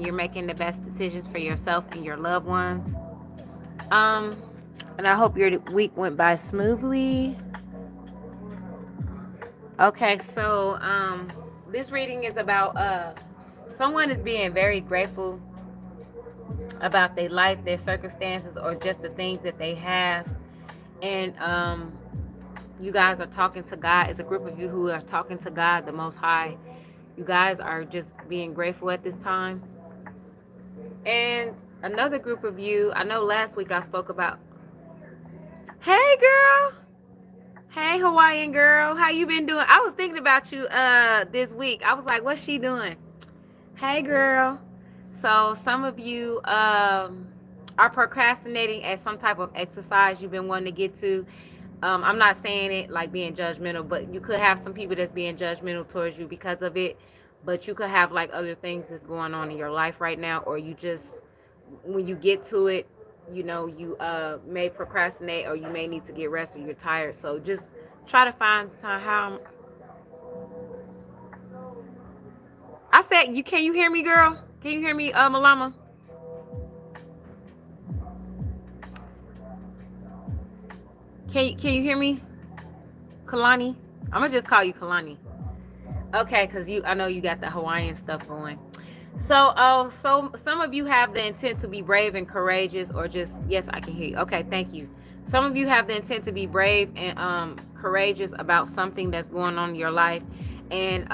you're making the best decisions for yourself and your loved ones. And I hope your week went by smoothly. Okay, so this reading is about someone is being very grateful about their life, their circumstances, or just the things that they have. And you guys are talking to God. It's a group of you who are talking to God, the Most High. You guys are just being grateful at this time. And another group of you, I know last week I spoke about, hey girl, hey Hawaiian girl, how you been doing? I was thinking about you this week. I was like, what's she doing? Hey girl. So some of you are procrastinating at some type of exercise you've been wanting to get to. I'm not saying it like being judgmental, but you could have some people that's being judgmental towards you because of it. But you could have like other things that's going on in your life right now, or you just, when you get to it, you know, you may procrastinate, or you may need to get rest, or you're tired. So just try to find time. How I said, can you hear me, girl? Can you hear me, Malama? Can you hear me, Kalani? I'm gonna just call you Kalani. Okay, cause I know you got the Hawaiian stuff going. So, so some of you have the intent to be brave and courageous, or just, yes, I can hear you. Okay, thank you. Some of you have the intent to be brave and courageous about something that's going on in your life, and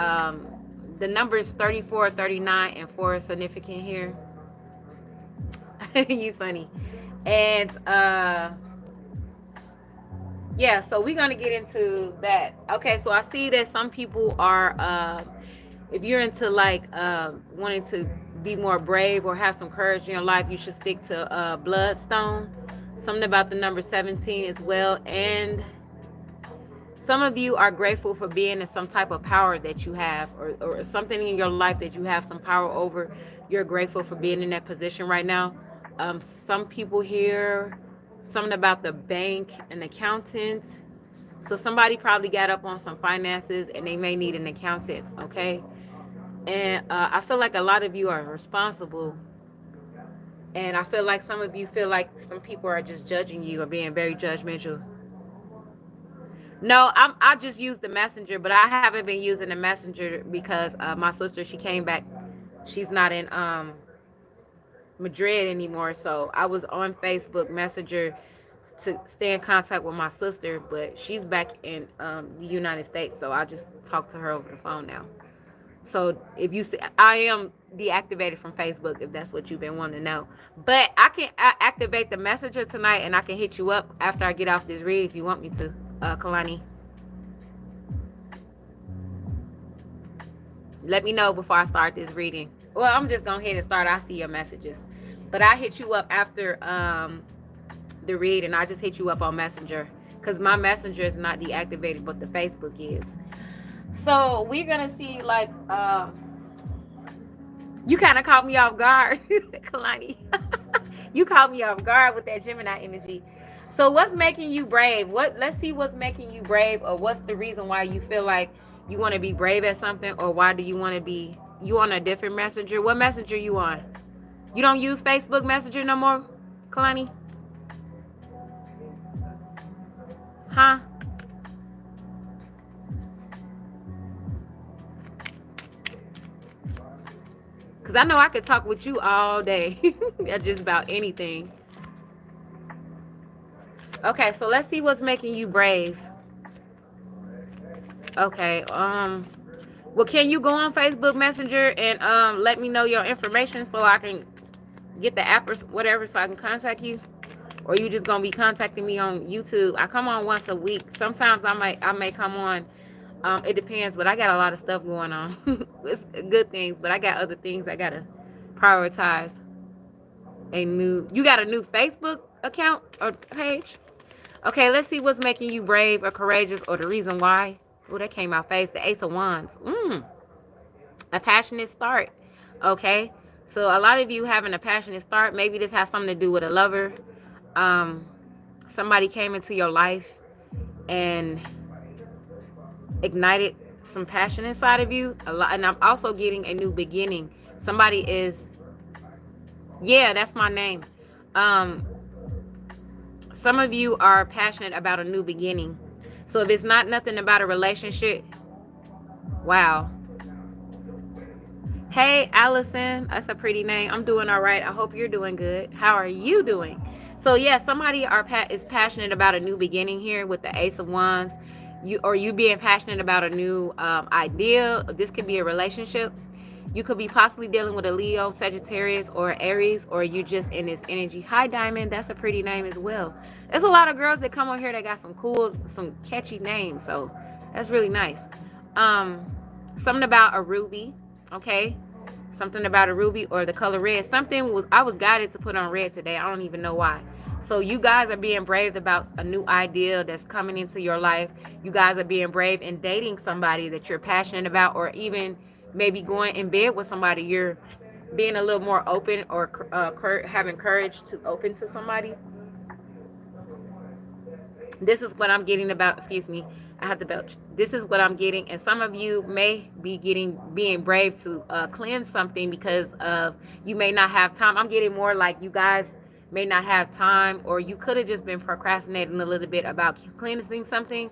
the numbers 34, 39, and 4 is significant here. You funny. And yeah, so we're gonna get into that. Okay, so I see that some people are if you're into like wanting to be more brave or have some courage in your life, you should stick to bloodstone. Something about the number 17 as well. And some of you are grateful for being in some type of power that you have, or something in your life that you have some power over. You're grateful for being in that position right now. Some people here, something about the bank, an accountant. So somebody probably got up on some finances and they may need an accountant, okay? And I feel like a lot of you are responsible. And I feel like some of you feel like some people are just judging you or being very judgmental. No, I just use the messenger, but I haven't been using the messenger because my sister, she came back. She's not in Madrid anymore, so I was on Facebook Messenger to stay in contact with my sister, but she's back in the United States, so I just talk to her over the phone now. So if you see, I am deactivated from Facebook, if that's what you've been wanting to know. But I can activate the messenger tonight, and I can hit you up after I get off this read if you want me to, Kalani. Let me know before I start this reading. Well, I'm just going ahead and start. I see your messages. But I hit you up after the read, and I just hit you up on Messenger because my Messenger is not deactivated, but the Facebook is. So we're going to see, like, you kind of caught me off guard, Kalani. You caught me off guard with that Gemini energy. So what's making you brave? Let's see what's making you brave, or what's the reason why you feel like you want to be brave at something, or why do you want to be, you on a different messenger? What messenger you on? You don't use Facebook Messenger no more, Kalani? Huh? Because I know I could talk with you all day. Just about anything. Okay, so let's see what's making you brave. Okay, well, can you go on Facebook Messenger and let me know your information so I can get the app or whatever so I can contact you? Or you just gonna be contacting me on YouTube? I come on once a week. Sometimes I may come on. It depends, but I got a lot of stuff going on. It's good things, but I got other things I gotta prioritize. You got a new Facebook account or page? Okay, let's see what's making you brave or courageous, or the reason why. Oh, that came out face. The Ace of Wands. A passionate start. Okay, so a lot of you having a passionate start. Maybe this has something to do with a lover. Somebody came into your life and ignited some passion inside of you. And I'm also getting a new beginning. Somebody is Yeah, that's my name. Um, some of you are passionate about a new beginning. So if it's not nothing about a relationship, wow. Hey, Allison, that's a pretty name. I'm doing all right. I hope you're doing good. How are you doing? So yeah, somebody is passionate about a new beginning here with the Ace of Wands. You being passionate about a new idea. This could be a relationship. You could be possibly dealing with a Leo, Sagittarius, or Aries, or you just in this energy. Hi, Diamond. That's a pretty name as well. There's a lot of girls that come on here that got some cool, some catchy names. So that's really nice. Um, something about a ruby. Okay, something about a ruby or the color red. Something was I was guided to put on red today. I don't even know why. So you guys are being brave about a new idea that's coming into your life. You guys are being brave in dating somebody that you're passionate about, or even maybe going in bed with somebody. You're being a little more open, or having courage to open to somebody. This is what I'm getting about, excuse me, I have to belch. This is what I'm getting, and some of you may be being brave to cleanse something because of you may not have time. I'm getting more like you guys may not have time, or you could have just been procrastinating a little bit about cleansing something.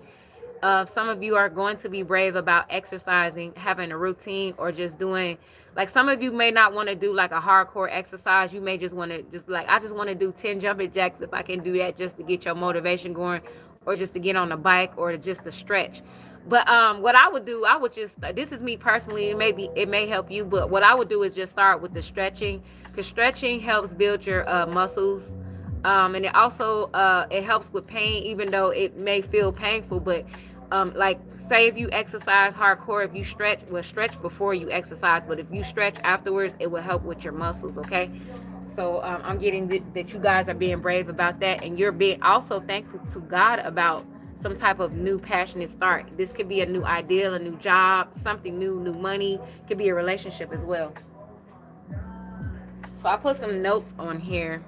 Some of you are going to be brave about exercising, having a routine, or just doing, like, some of you may not want to do like a hardcore exercise. You may just want to just be like, I just want to do 10 jumping jacks if I can do that, just to get your motivation going, or just to get on the bike, or just to stretch. But what I would do, I would just, this is me personally, it may help you, but what I would do is just start with the stretching, because stretching helps build your muscles. And it also it helps with pain, even though it may feel painful. But like, say if you exercise hardcore, if you stretch, well, stretch before you exercise, but if you stretch afterwards, it will help with your muscles. Okay. So I'm getting that you guys are being brave about that, and you're being also thankful to God about some type of new passionate start. This could be a new ideal, a new job, something new, new money. It could be a relationship as well. So I put some notes on here.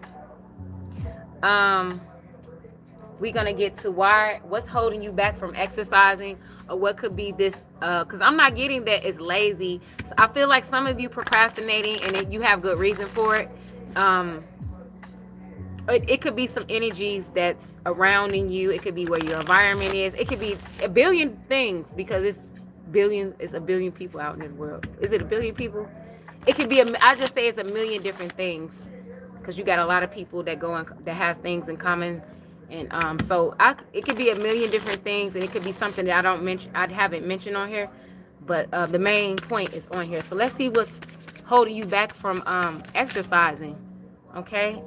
um we're gonna get to what's holding you back from exercising, or what could be this, because I'm not getting that it's lazy. So I feel like some of you procrastinating, and you have good reason for it. um it could be some energies that's surrounding you. It could be where your environment is. It could be a billion things, because it's a billion people out in this world. Is it a billion people? It could be I just say it's a million different things, because you got a lot of people that that have things in common. And so it could be a million different things, and it could be something that I haven't mentioned on here, but the main point is on here. So let's see what's holding you back from exercising. Okay,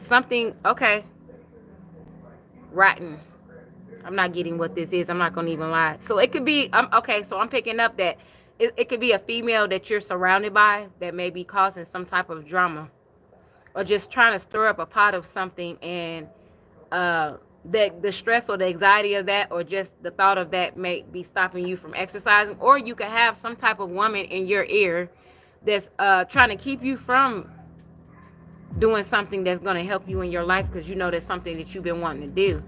something. Okay, rotten. I'm not getting what this is. I'm not gonna even lie. So it could be okay. So I'm picking up that it could be a female that you're surrounded by that may be causing some type of drama, or just trying to stir up a pot of something, and the stress or the anxiety of that, or just the thought of that, may be stopping you from exercising. Or you could have some type of woman in your ear that's trying to keep you from doing something that's going to help you in your life, because you know that's something that you've been wanting to do.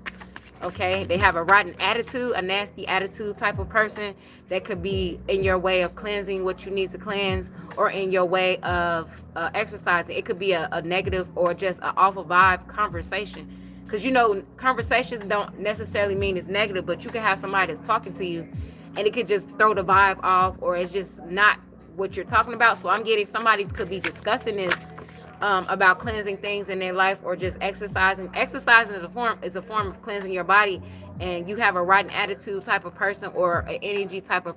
Okay, they have a rotten attitude, a nasty attitude type of person that could be in your way of cleansing what you need to cleanse, or in your way of exercising. It could be a negative, or just an awful vibe conversation, because you know conversations don't necessarily mean it's negative, but you can have somebody that's talking to you, and it could just throw the vibe off, or it's just not what you're talking about. So I'm getting somebody could be discussing this, about cleansing things in their life, or just exercising. Exercising is a form of cleansing your body, and you have a rotten attitude type of person, or an energy type of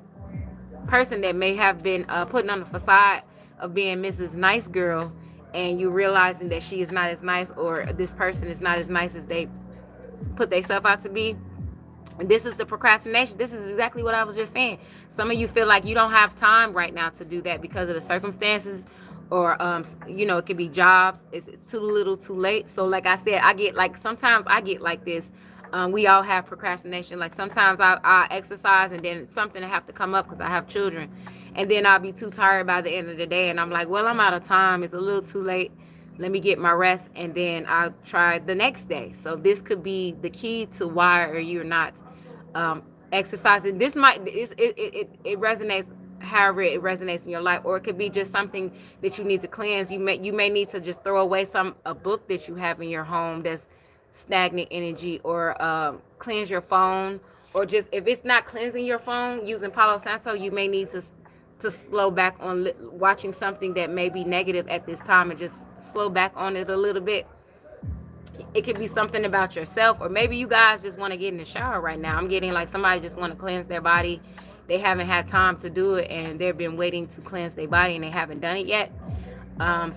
person that may have been putting on the facade of being Mrs. Nice Girl, and you realizing that she is not as nice, or this person is not as nice as they put themselves out to be. And this is the procrastination. This is exactly what I was just saying. Some of you feel like you don't have time right now to do that because of the circumstances, or it could be jobs. It's too little, too late. So like I said, sometimes I get like this. We all have procrastination. Like sometimes I exercise, and then something will have to come up because I have children, and then I'll be too tired by the end of the day, and I'm like, well, I'm out of time. It's a little too late. Let me get my rest, and then I'll try the next day. So this could be the key to why are you not exercising. This might it resonates however it resonates in your life. Or it could be just something that you need to cleanse. You may need to just throw away a book that you have in your home that's stagnant energy, or cleanse your phone. Or just, if it's not cleansing your phone using Palo Santo, you may need to slow back on watching something that may be negative at this time, and just slow back on it a little bit. It could be something about yourself, or maybe you guys just want to get in the shower right now. I'm getting like somebody just want to cleanse their body. They haven't had time to do it, and they've been waiting to cleanse their body, and they haven't done it yet.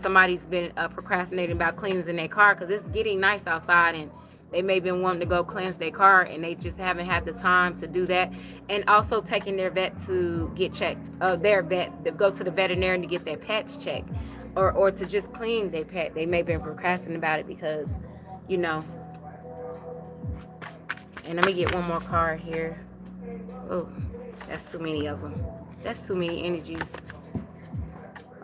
Somebody's been procrastinating about cleansing their car because it's getting nice outside, and they may have been wanting to go cleanse their car, and they just haven't had the time to do that. And also taking their vet to get checked, to go to the veterinarian to get their pets checked, or to just clean their pet. They may have been procrastinating about it because, you know. And let me get one more card here. Oh, that's too many of them. That's too many energies.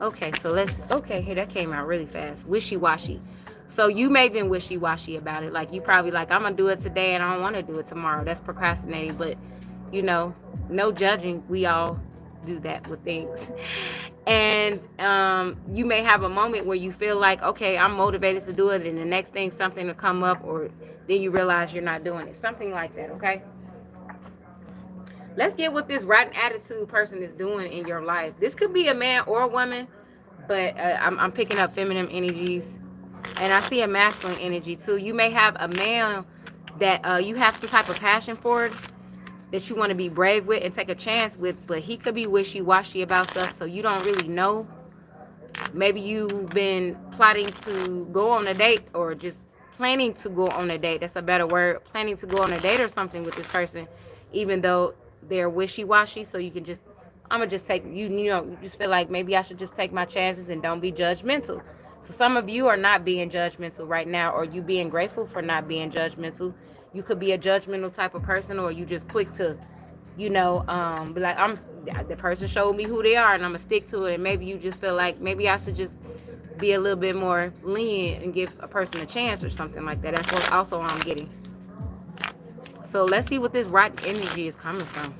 Okay, so here, that came out really fast. Wishy-washy. So you may have been wishy-washy about it. Like, you probably like, I'm going to do it today and I don't want to do it tomorrow. That's procrastinating. But, you know, no judging. We all do that with things. And you may have a moment where you feel like, okay, I'm motivated to do it, and the next thing, something will come up, or then you realize you're not doing it. Something like that, okay? Let's get what this rotten attitude person is doing in your life. This could be a man or a woman, but I'm picking up feminine energies. And I see a masculine energy too. You may have a man that you have some type of passion for, that you want to be brave with and take a chance with, but he could be wishy-washy about stuff, so you don't really know. Maybe you've been plotting to go on a date, or just planning to go on a date. That's a better word. Planning to go on a date or something with this person, even though they're wishy-washy. So you can just, I'm going to just take, you just feel like maybe I should just take my chances and don't be judgmental. So some of you are not being judgmental right now, or you being grateful for not being judgmental. You could be a judgmental type of person, or you just quick to, be like, the person showed me who they are and I'm going to stick to it. And maybe you just feel like maybe I should just be a little bit more lenient and give a person a chance or something like that. That's what also I'm getting. So let's see what this rotten energy is coming from.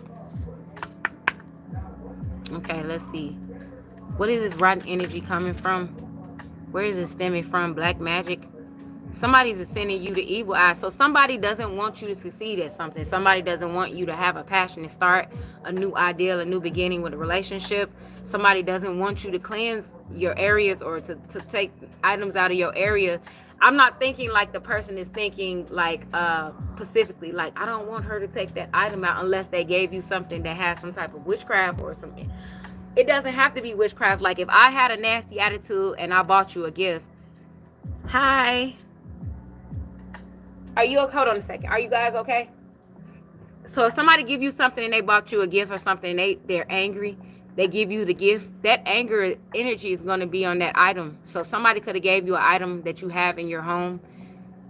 Okay, let's see. What is this rotten energy coming from? Where is it stemming from? Black magic. Somebody's sending you the evil eye. So somebody doesn't want you to succeed at something. Somebody doesn't want you to have a passion to start a new ideal, a new beginning with a relationship. Somebody doesn't want you to cleanse your areas, or to take items out of your area. I'm not thinking like the person is thinking like specifically like, I don't want her to take that item out unless they gave you something that has some type of witchcraft or something. It doesn't have to be witchcraft. Like if I had a nasty attitude and I bought you a gift. Hi. Are you okay? Hold on a second. Are you guys okay? So if somebody give you something and they bought you a gift or something, they're angry, they give you the gift, that anger energy is going to be on that item. So somebody could have gave you an item that you have in your home,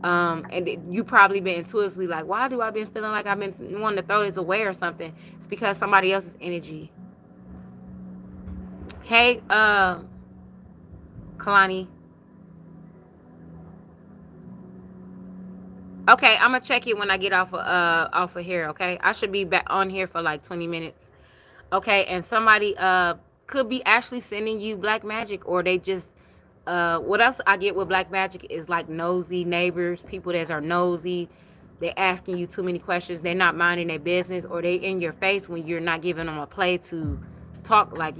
and you probably been intuitively like, why do I been feeling like I've been wanting to throw this away or something? It's because somebody else's energy. Hey, Kalani. Okay, I'm gonna check it when I get off of here. Okay, I should be back on here for like 20 minutes. Okay, and somebody could be actually sending you black magic, or they just what else I get with black magic is like nosy neighbors, people that are nosy. They're asking you too many questions. They're not minding their business, or they in your face when you're not giving them a play to talk, like,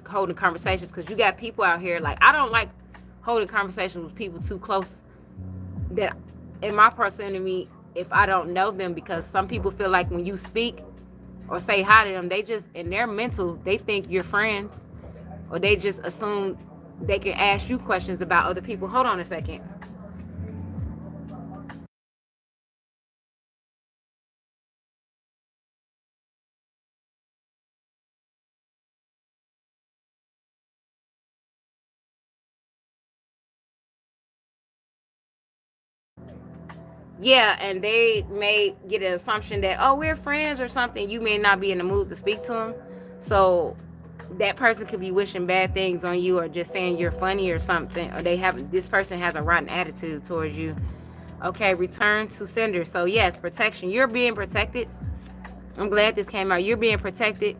holding conversations. Because you got people out here, like, I don't like holding conversations with people too close that in my proximity if I don't know them, because some people feel like when you speak or say hi to them, they just, in their mental, they think you're friends, or they just assume they can ask you questions about other people. Hold on a second. Yeah, and they may get an assumption that, oh, we're friends or something. You may not be in the mood to speak to them. So that person could be wishing bad things on you, or just saying you're funny or something, or this person has a rotten attitude towards you. Okay, return to sender. So yes, protection. You're being protected. I'm glad this came out. You're being protected.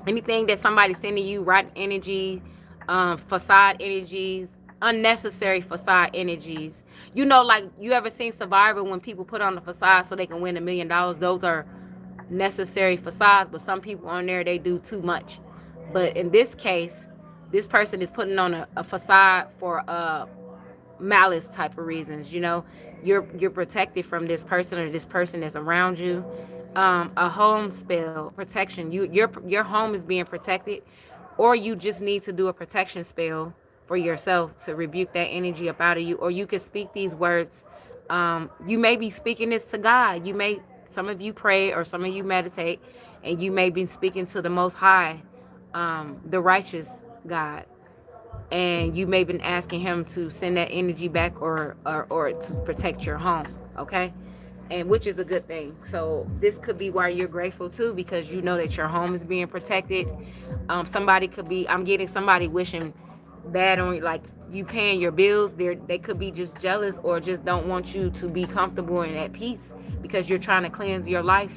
Anything that somebody's sending you, rotten energy, facade energies, unnecessary facade energies. You know, like, you ever seen Survivor when people put on the facade so they can win $1 million? Those are necessary facades, but some people on there, they do too much. But in this case, this person is putting on a facade for malice type of reasons. You know, you're protected from this person, or this person that's around you. A home spell protection. Your home is being protected, or you just need to do a protection spell for yourself to rebuke that energy up out of you. Or you can speak these words. You may be speaking this to God. Some of you pray, or some of you meditate, and you may be speaking to the Most High, the righteous God, and you may have been asking him to send that energy back, or to protect your home. Okay, and which is a good thing. So this could be why you're grateful too, because you know that your home is being protected. Somebody could be, I'm getting somebody wishing bad on you, like you paying your bills. They could be just jealous, or just don't want you to be comfortable and at peace, because you're trying to cleanse your life.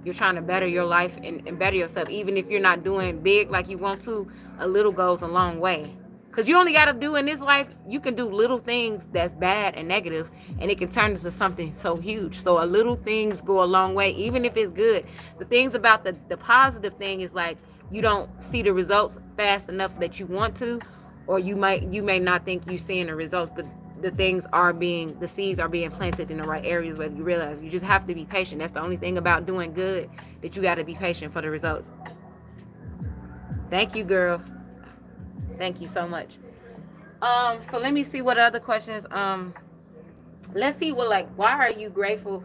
You're trying to better your life, and better yourself. Even if you're not doing big like you want to, a little goes a long way. Because you only got to do in this life, you can do little things that's bad and negative, and it can turn into something so huge. So a little things go a long way, even if it's good. The things about the positive thing is, like, you don't see the results fast enough that you want to, or you may not think you're seeing the results, but the seeds are being planted in the right areas, whether you realize. You just have to be patient. That's the only thing about doing good, that you got to be patient for the result. Thank you, girl. Thank you so much. So let me see what other questions. Let's see what, like, why are you grateful?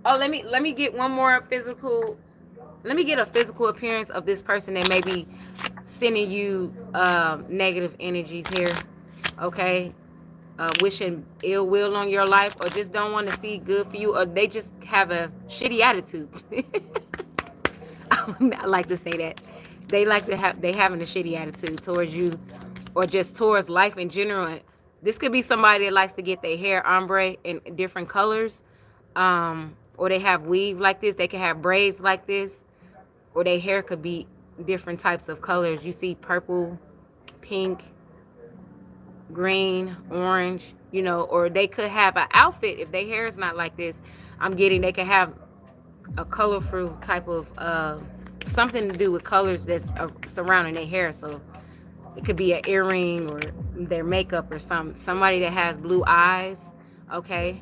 Oh, let me get one more physical. Let me get a physical appearance of this person that may be sending you negative energies here. Okay, wishing ill will on your life, or just don't want to see good for you, or they just have a shitty attitude. I like to say that. They having a shitty attitude towards you, or just towards life in general. This could be somebody that likes to get their hair ombre in different colors, or they have weave like this. They can have braids like this, or their hair could be different types of colors. You see purple, pink, green, orange, you know. Or they could have an outfit. If their hair is not like this, I'm getting they could have a colorful type of something to do with colors that's surrounding their hair. So it could be an earring, or their makeup, or somebody that has blue eyes. Okay,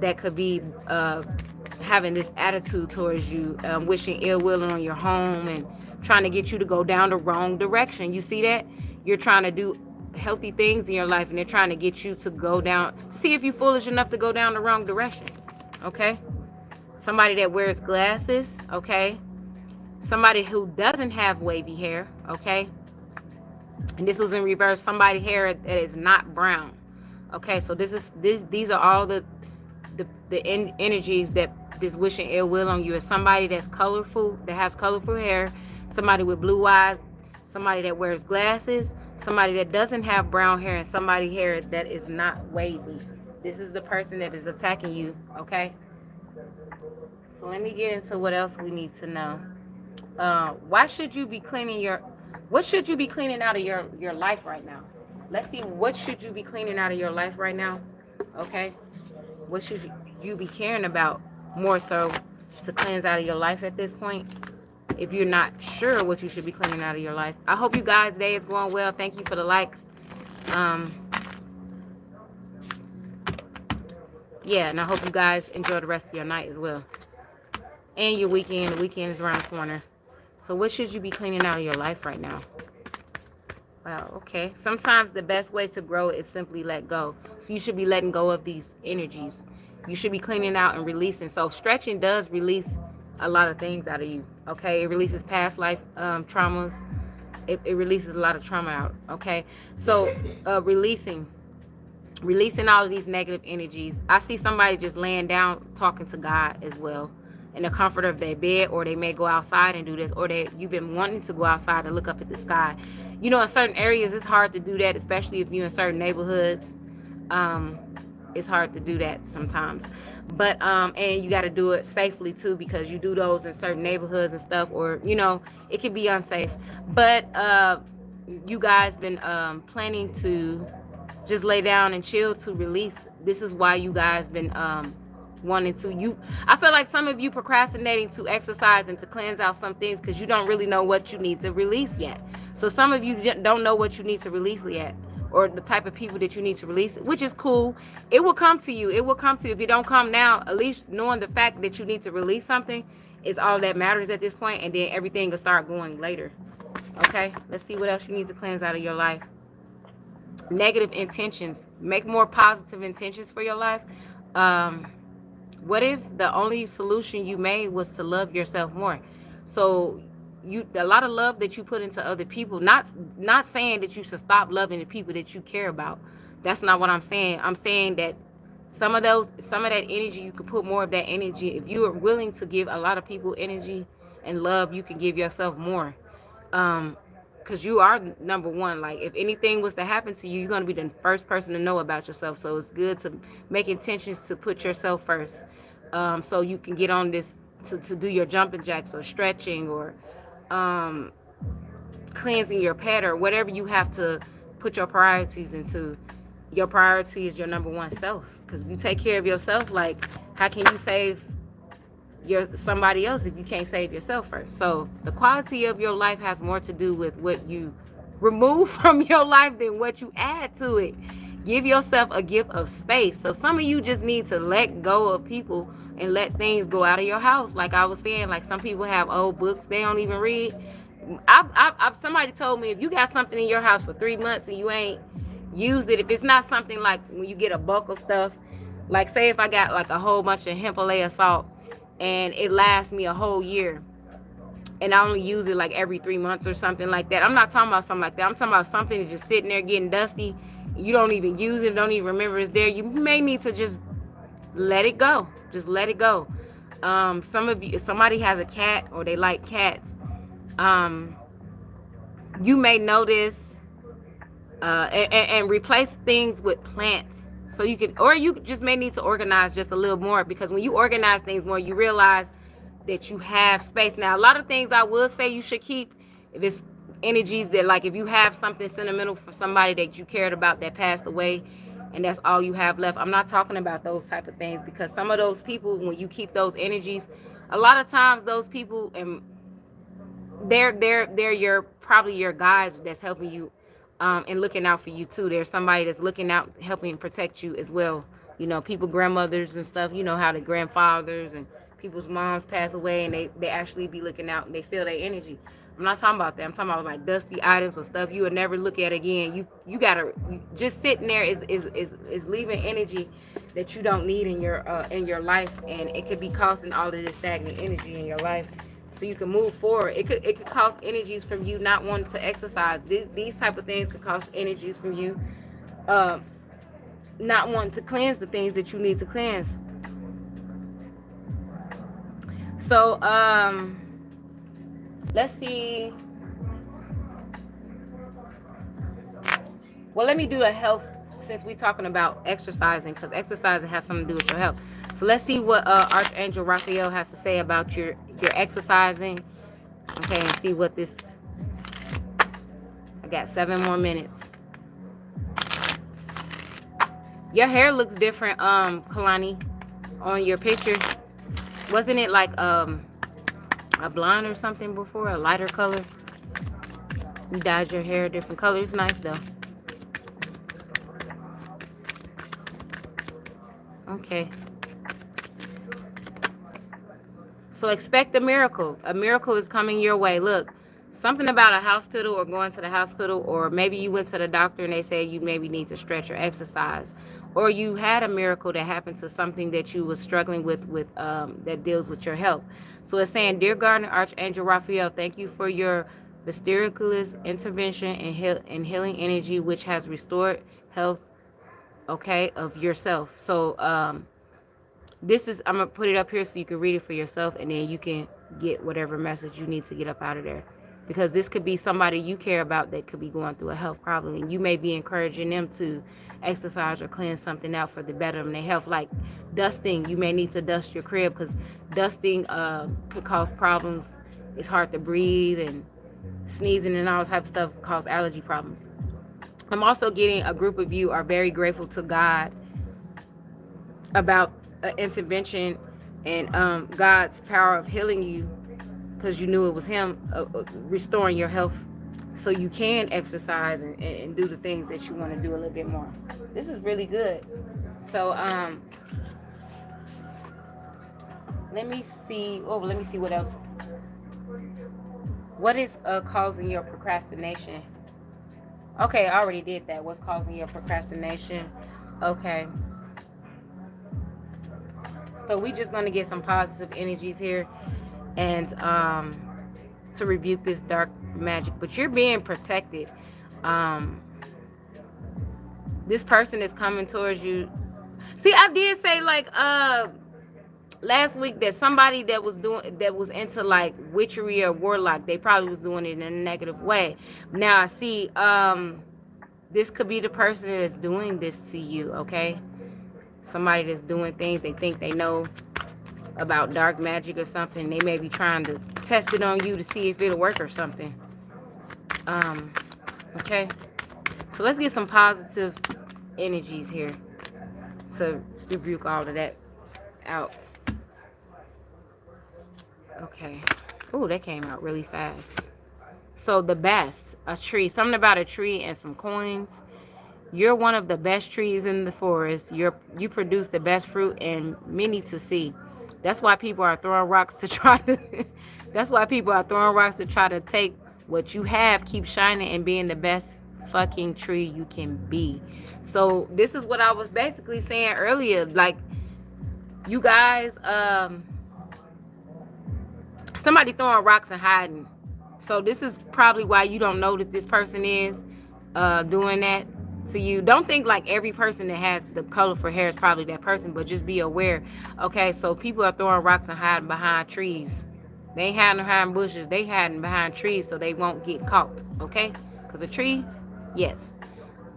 that could be having this attitude towards you, wishing ill will on your home, and trying to get you to go down the wrong direction. You see that? You're trying to do healthy things in your life, and they're trying to get you to go down, to see if you're foolish enough to go down the wrong direction. Okay, somebody that wears glasses. Okay, somebody who doesn't have wavy hair. Okay, and this was in reverse. Somebody hair that is not brown. Okay, so these are all the energies that this wishing ill will on you. Is somebody that's colorful, that has colorful hair, somebody with blue eyes, somebody that wears glasses, somebody that doesn't have brown hair, and somebody hair that is not wavy. This is the person that is attacking you. Okay, so let me get into what else we need to know. What should you be cleaning out of your life right now? Let's see, what should you be cleaning out of your life right now? Okay, what should you be caring about more so to cleanse out of your life at this point, if you're not sure what you should be cleaning out of your life? I hope you guys' day is going well. Thank you for the likes. Yeah, and I hope you guys enjoy the rest of your night as well, and your weekend. The weekend is around the corner. So what should you be cleaning out of your life right now? Wow, okay. Sometimes the best way to grow is simply let go. So you should be letting go of these energies. You should be cleaning out and releasing. So stretching does release a lot of things out of you. Okay, it releases past life traumas. It releases a lot of trauma out. Okay, so releasing all of these negative energies. I see somebody just laying down talking to God as well, in the comfort of their bed, or they may go outside and do this, or you've been wanting to go outside and look up at the sky. You know, in certain areas it's hard to do that, especially if you're in certain neighborhoods. It's hard to do that sometimes. But and you got to do it safely too, because you do those in certain neighborhoods and stuff, or it can be unsafe. But you guys been planning to just lay down and chill to release. This is why you guys been wanting to. I feel like some of you procrastinating to exercise and to cleanse out some things because you don't really know what you need to release yet. So some of you don't know what you need to release yet, or the type of people that you need to release, which is cool. It will come to you. It will come to you. If it don't come now, at least knowing the fact that you need to release something is all that matters at this point, and then everything will start going later. Okay, let's see what else you need to cleanse out of your life. Negative intentions. Make more positive intentions for your life. What if the only solution you made was to love yourself more? So a lot of love that you put into other people, not saying that you should stop loving the people that you care about. That's not what I'm saying. I'm saying that some of that energy, you could put more of that energy. If you are willing to give a lot of people energy and love, you can give yourself more. Because you are number one. Like, if anything was to happen to you, you're going to be the first person to know about yourself. So it's good to make intentions to put yourself first, so you can get on this to do your jumping jacks or stretching or cleansing your pet or whatever you have to put your priorities into. Your priority is your number one self, because if you take care of yourself, like, how can you save somebody else if you can't save yourself first? So the quality of your life has more to do with what you remove from your life than what you add to it. Give yourself a gift of space. So some of you just need to let go of people and let things go out of your house. Like I was saying, like, some people have old books they don't even read. Somebody told me, if you got something in your house for 3 months and you ain't used it, if it's not something like when you get a bulk of stuff, like say if I got like a whole bunch of Himalaya salt and it lasts me a whole year, and I only use it like every 3 months or something like that. I'm not talking about something like that. I'm talking about something that's just sitting there getting dusty. You don't even use it, don't even remember it's there. You may need to just let it go. Just let it go. Some of you, if somebody has a cat or they like cats, you may notice and replace things with plants. So you can, or you just may need to organize just a little more, because when you organize things more, you realize that you have space. Now, a lot of things I would say you should keep, if it's energies that, like, if you have something sentimental for somebody that you cared about that passed away and that's all you have left, I'm not talking about those type of things, because some of those people, when you keep those energies, a lot of times those people, and they're your, probably your guides that's helping you and looking out for you too. There's somebody that's looking out, helping protect you as well. People, grandmothers and stuff, how the grandfathers and people's moms pass away, and they actually be looking out and they feel their energy. I'm not talking about that. I'm talking about like dusty items or stuff you would never look at again. You gotta, just sitting there is leaving energy that you don't need in your life, and it could be causing all of this stagnant energy in your life. So you can move forward. It could cause energies from you not wanting to exercise. These type of things could cause energies from you not wanting to cleanse the things that you need to cleanse. So let's see. Well, let me do a health, since we're talking about exercising, because exercising has something to do with your health. So let's see what Archangel Raphael has to say about your exercising. Okay, and see what this. I got 7 more minutes. Your hair looks different, Kalani, on your picture. Wasn't it like a blonde or something before, a lighter color? You dyed your hair a different color. It's nice though. Okay. So expect a miracle. A miracle is coming your way. Look, something about a hospital, or going to the hospital, or maybe you went to the doctor and they said you maybe need to stretch or exercise, or you had a miracle that happened to something that you was struggling with that deals with your health. So it's saying, dear Guardian Archangel Raphael, thank you for your mysterious intervention and healing energy, which has restored health, okay, of yourself. So this is, I'm going to put it up here so you can read it for yourself, and then you can get whatever message you need to get up out of there. Because this could be somebody you care about that could be going through a health problem, and you may be encouraging them to exercise or cleanse something out for the betterment of their health. Like dusting, you may need to dust your crib because dusting could cause problems. It's hard to breathe, and sneezing and all type of stuff cause allergy problems. I'm also getting a group of you are very grateful to God about intervention and God's power of healing you, because you knew it was Him restoring your health so you can exercise and do the things that you want to do a little bit more. This is really good. So let me see what else. What is causing your procrastination? Okay, I already did that. What's causing your procrastination? Okay. So we just going to get some positive energies here and to rebuke this dark magic. But you're being protected. This person is coming towards you. See, I did say like last week that somebody that was into like witchery or warlock, they probably was doing it in a negative way. Now I see this could be the person that's doing this to you, okay? Somebody that's doing things they think they know about dark magic or something. They may be trying to test it on you to see if it'll work or something. Okay? So let's get some positive energies here to rebuke all of that out. Okay. Ooh, that came out really fast. So the best, a tree. Something about a tree and some coins. You're one of the best trees in the forest. You produce the best fruit and many to see. That's why people are throwing rocks to try to that's why people are throwing rocks to try to take what you have, keep shining and being the best fucking tree you can be. So this is what I was basically saying earlier. Like, you guys, somebody throwing rocks and hiding. So this is probably why you don't know that this person is doing that to you. Don't think like every person that has the colorful hair is probably that person, but just be aware. Okay, so people are throwing rocks and hiding behind trees. They ain't hiding behind bushes. They hiding behind trees so they won't get caught. Okay, because a tree, yes.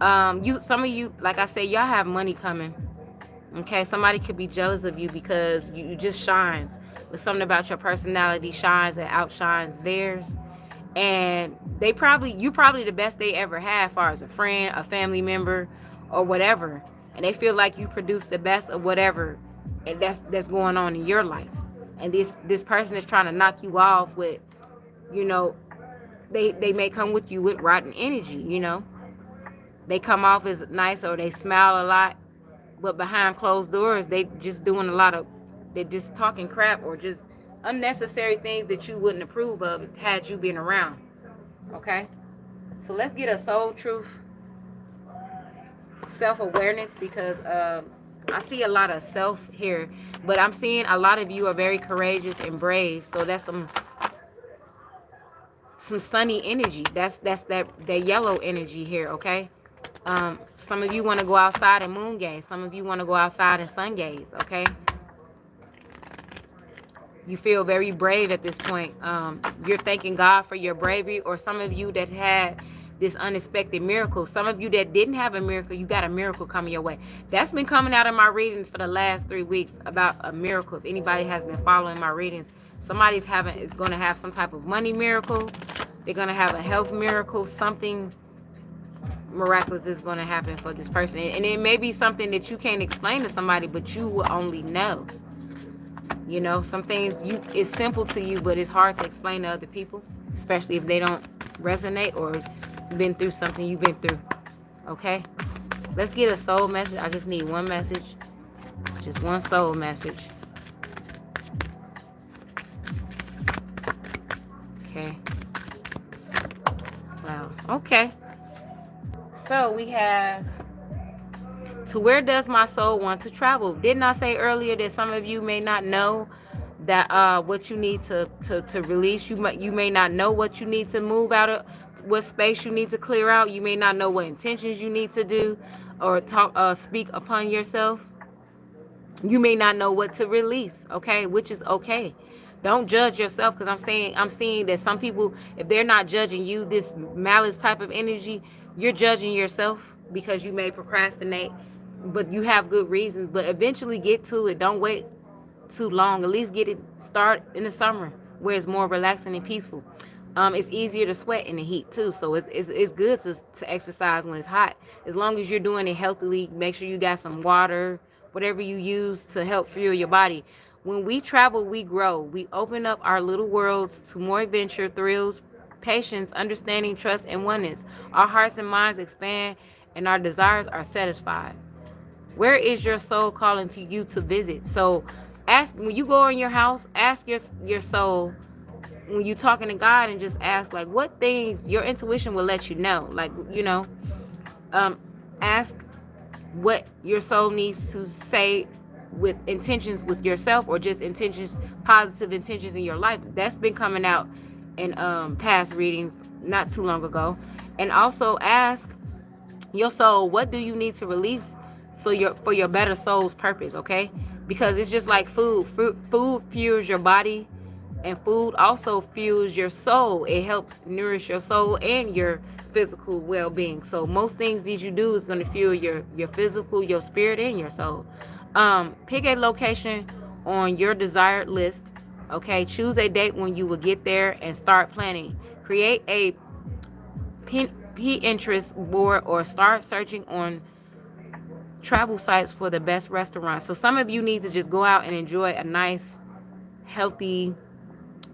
Some of you, like I said, y'all have money coming. Okay, somebody could be jealous of you because you just shines. But something about your personality shines and outshines theirs. And you probably the best they ever had, as far as a friend, a family member, or whatever. And they feel like you produce the best of whatever and that's going on in your life. And this person is trying to knock you off with, you know, they may come with you with rotten energy, you know. They come off as nice or they smile a lot, but behind closed doors they just doing they're just talking crap or just unnecessary things that you wouldn't approve of had you been around. Okay, so let's get a soul truth, self-awareness, because I see a lot of self here, but I'm seeing a lot of you are very courageous and brave. So that's some sunny energy. That's that yellow energy here. Okay, some of you want to go outside and moon gaze. Some of you want to go outside and sun gaze. Okay. You feel very brave at this point. You're thanking God for your bravery, or some of you that had this unexpected miracle. Some of you that didn't have a miracle, you got a miracle coming your way. That's been coming out of my readings for the last 3 weeks about a miracle. If anybody has been following my readings, somebody's going to have some type of money miracle. They're going to have a health miracle. Something miraculous is going to happen for this person. And it may be something that you can't explain to somebody, but you will only know. You know, some things it's simple to you, but it's hard to explain to other people, especially if they don't resonate or been through something you've been through. Okay, let's get a soul message. I just need one message, just one soul message. Okay. Wow. Okay. So we have, to where does my soul want to travel? Didn't I say earlier that some of you may not know that what you need to release? You may not know what you need to move out of, what space you need to clear out. You may not know what intentions you need to do or speak upon yourself. You may not know what to release, okay, which is okay. Don't judge yourself, because I'm seeing that some people, if they're not judging you, this malice type of energy, you're judging yourself. because you may procrastinate, but you have good reasons. But eventually get to it. Don't wait too long. At least get it start in the summer where it's more relaxing and peaceful. It's easier to sweat in the heat too, so it's good to exercise when it's hot. As long as you're doing it healthily, make sure you got some water, whatever you use to help fuel your body. When we travel, we grow. We open up our little worlds to more adventure, thrills, patience, understanding, trust, and oneness. Our hearts and minds expand, and our desires are satisfied. Where is your soul calling to you to visit? So ask, when you go in your house, ask your soul, when you're talking to God, and just ask, like, what things your intuition will let you know. Like, ask what your soul needs to say with intentions with yourself, or just intentions, positive intentions in your life. That's been coming out in past readings not too long ago. And also ask your soul, what do you need to release for your better soul's purpose, okay? Because it's just like food. Food fuels your body, and food also fuels your soul. It helps nourish your soul and your physical well-being. So most things that you do is going to fuel your physical, your spirit, and your soul. Pick a location on your desired list, okay? Choose a date when you will get there and start planning. Create a Pinterest board or start searching on travel sites for the best restaurants. So some of you need to just go out and enjoy a nice, healthy,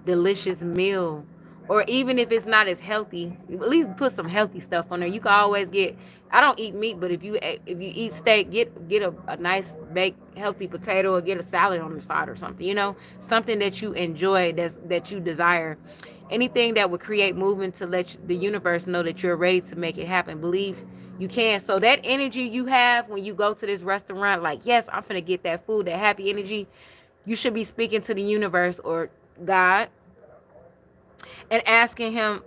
delicious meal. Or even if it's not as healthy, at least put some healthy stuff on there. You can always get, I don't eat meat, but if you eat steak, get a nice baked healthy potato, or get a salad on the side or something, something that you enjoy, that you desire. Anything that would create movement to let the universe know that you're ready to make it happen. Believe you can. So that energy you have when you go to this restaurant, like, yes, I'm gonna get that food, that happy energy, you should be speaking to the universe or God and asking him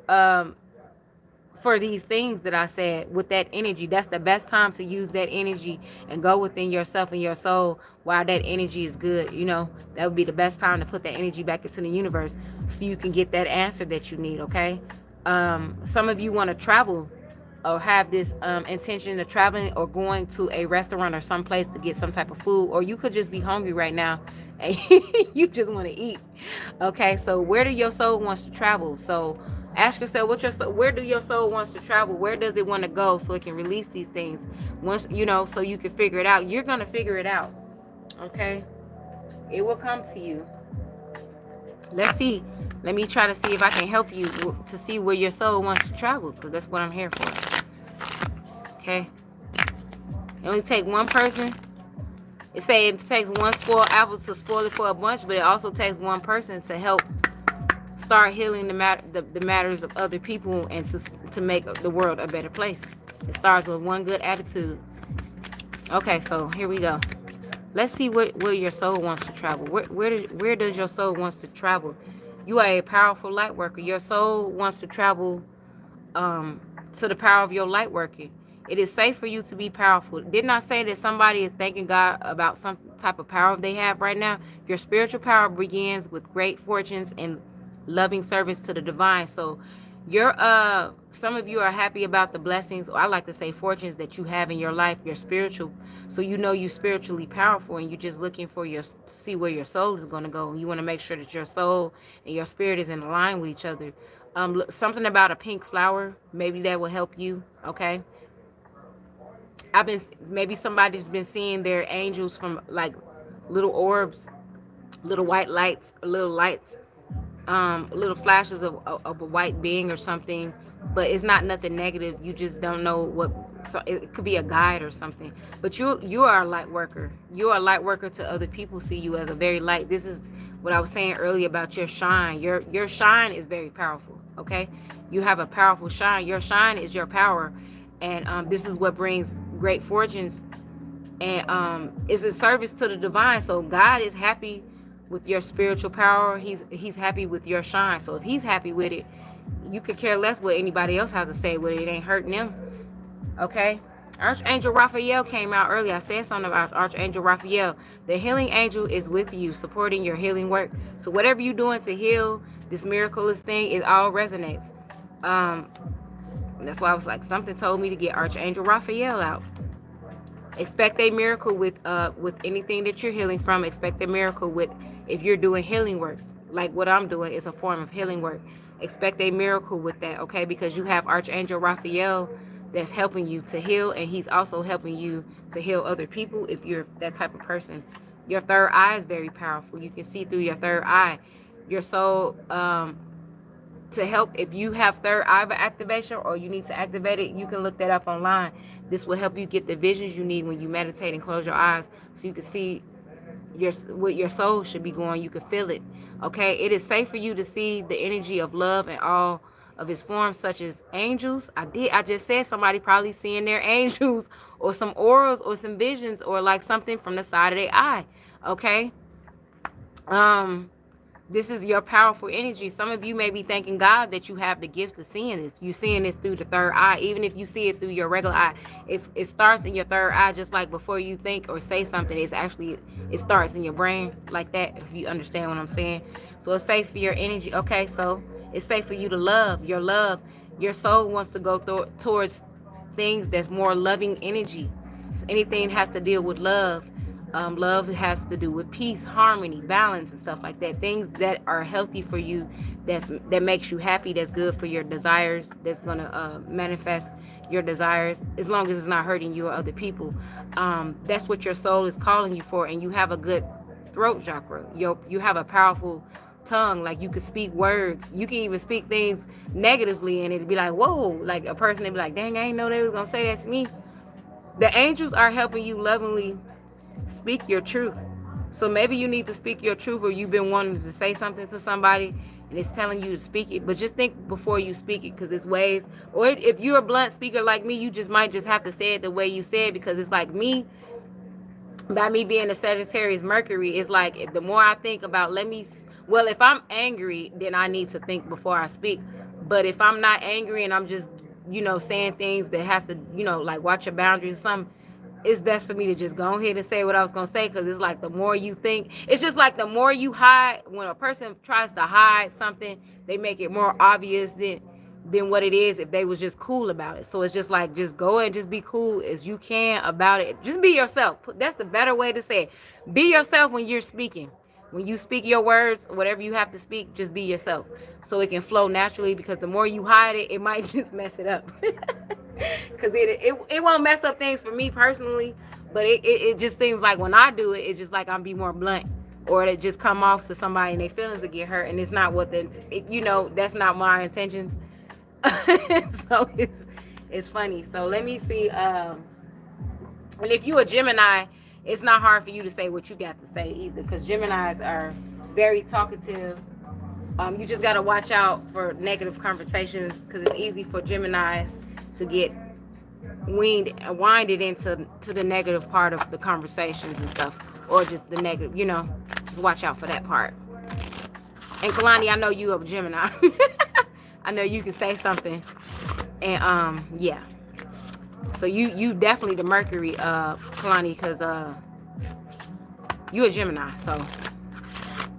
for these things that I said with that energy. That's the best time to use that energy and go within yourself and your soul while that energy is good. That would be the best time to put that energy back into the universe so you can get that answer that you need, okay? Some of you want to travel or have this intention of traveling or going to a restaurant or someplace to get some type of food, or you could just be hungry right now and you just want to eat. Okay, so where do your soul wants to travel? So ask yourself, where do your soul wants to travel? Where does it want to go so it can release these things? Once so you can figure it out. You're gonna figure it out. Okay, it will come to you. Let's see. Let me try to see if I can help you to see where your soul wants to travel, because that's what I'm here for. Okay. It only takes one person. It takes one spoiled apple to spoil it for a bunch, but it also takes one person to help start healing the matters of other people, and to make the world a better place. It starts with one good attitude. Okay, so here we go. Let's see where your soul wants to travel. Where does your soul wants to travel? You are a powerful light worker. Your soul wants to travel to the power of your light working. It is safe for you to be powerful. Didn't I say that somebody is thanking God about some type of power they have right now? Your spiritual power begins with great fortunes and loving service to the divine. So some of you are happy about the blessings, or I like to say fortunes, that you have in your life. You're spiritual, so you're spiritually powerful, and you're just looking for to see where your soul is going to go. You want to make sure that your soul and your spirit is in line with each other. Something about a pink flower, maybe that will help you. Okay. Maybe somebody's been seeing their angels from like little orbs, little white lights, little flashes of a white being or something, but it's not nothing negative. You just don't know what. So it could be a guide or something. But you are a light worker. You are a light worker to other people. See you as a very light. This is what I was saying earlier about your shine. Your shine is very powerful. Okay, you have a powerful shine. Your shine is your power, and this is what brings great fortunes, and it's a service to the divine. So God is happy with your spiritual power. He's happy with your shine. So if he's happy with it, you could care less what anybody else has to say with it. It ain't hurting them. Okay. Archangel Raphael came out earlier. I said something about Archangel Raphael. The healing angel is with you, supporting your healing work. So whatever you're doing to heal this miraculous thing, it all resonates. And that's why I was like, something told me to get Archangel Raphael out. Expect a miracle with anything that you're healing from. Expect a miracle with if you're doing healing work, like what I'm doing is a form of healing work. Expect a miracle with that, okay? Because you have Archangel Raphael that's helping you to heal, and he's also helping you to heal other people if you're that type of person. Your third eye is very powerful. You can see through your third eye. Your soul, to help, if you have third eye activation or you need to activate it, you can look that up online. This will help you get the visions you need when you meditate and close your eyes, so you can see what your soul should be going. You can feel it, okay? It is safe for you to see the energy of love in all of its forms, such as angels. I just said somebody probably seeing their angels or some auras or some visions or like something from the side of their eye, okay? This is your powerful energy. Some of you may be thanking God that you have the gift of seeing this. You're seeing this through the third eye. Even if you see it through your regular eye, it starts in your third eye, just like before you think or say something. It starts in your brain like that, if you understand what I'm saying. So it's safe for your energy. Okay, so it's safe for you to love. Your soul wants to go towards things that's more loving energy. So anything has to deal with love. Love has to do with peace, harmony, balance, and stuff like that. Things that are healthy for you, that makes you happy, that's good for your desires, that's gonna manifest your desires, as long as it's not hurting you or other people. That's what your soul is calling you for, and you have a good throat chakra. You have a powerful tongue. Like, you can speak words. You can even speak things negatively, and it'd be like, whoa, like a person would be like, dang, I didn't know they was gonna say that to me. The angels are helping you lovingly speak your truth. So maybe you need to speak your truth, or you've been wanting to say something to somebody and it's telling you to speak it, but just think before you speak it, because it's ways. Or if you're a blunt speaker like me, you might just have to say it the way you say it, because it's like me, by me being a Sagittarius Mercury, it's like the more I think about, if I'm angry, then I need to think before I speak. But if I'm not angry and I'm just, saying things that has to, like watch your boundaries or something, it's best for me to just go ahead and say what I was going to say, because it's like the more you think, it's just like the more you hide. When a person tries to hide something, they make it more obvious than what it is if they was just cool about it. So it's just like, just go and just be cool as you can about it. Just be yourself. That's the better way to say it. Be yourself when you're speaking. When you speak your words, whatever you have to speak, just be yourself, so it can flow naturally, because the more you hide it, it might just mess it up. Because it won't mess up things for me personally, but it just seems like when I do it, it's just like I'm be more blunt, or it just come off to somebody and their feelings will get hurt, and it's not what that's not my intentions. So it's funny. So let me see. And if you a Gemini, it's not hard for you to say what you got to say either, because Geminis are very talkative. You just got to watch out for negative conversations, because it's easy for Geminis to get winded into the negative part of the conversations and stuff, or just the negative, just watch out for that part. And Kalani, I know you a Gemini. I know you can say something, and yeah. So you definitely the Mercury, Kalani, because you a Gemini, so